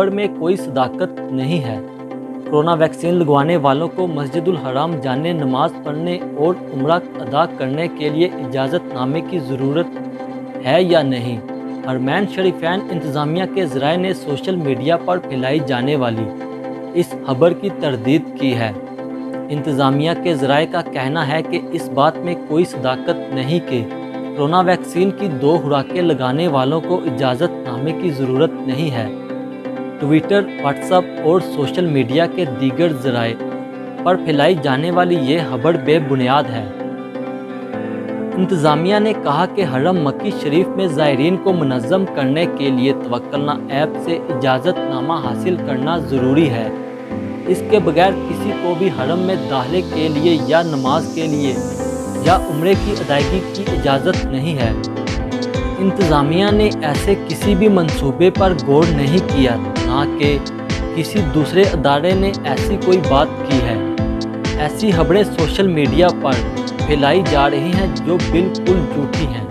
खबर में कोई सदाकत नहीं है। कोरोना वैक्सीन लगवाने वालों को मस्जिदुल हराम जाने, नमाज पढ़ने और उम्रा अदा करने के लिए इजाज़तनामे की ज़रूरत है या नहीं। हरमैन शरीफैन इंतज़ामिया के ज़राए ने सोशल मीडिया पर फैलाई जाने वाली इस खबर की तरदीद की है। इंतज़ामिया के ज़राए का कहना है कि इस बात में कोई सदाकत नहीं कि कोरोना वैक्सीन की 2 खुराकें लगाने वालों को इजाज़तनामे की ज़रूरत नहीं है। ट्विटर, व्हाट्सएप और सोशल मीडिया के दीगर ज़राए पर फैलाई जाने वाली ये खबर बेबुनियाद है। इंतज़ामिया ने कहा कि हरम मक्की शरीफ में ज़ायरीन को मुनज़्ज़म करने के लिए तवक्कलना ऐप से इजाज़तनामा हासिल करना ज़रूरी है। इसके बगैर किसी को भी हरम में दाखिले के लिए या नमाज के लिए या उम्रे की अदायगी की इजाज़त नहीं है। इंतज़ामिया ने ऐसे किसी भी मंसूबे पर गौर नहीं किया, ना कि किसी दूसरे अदारे ने ऐसी कोई बात की है। ऐसी खबरें सोशल मीडिया पर फैलाई जा रही हैं जो बिल्कुल झूठी हैं।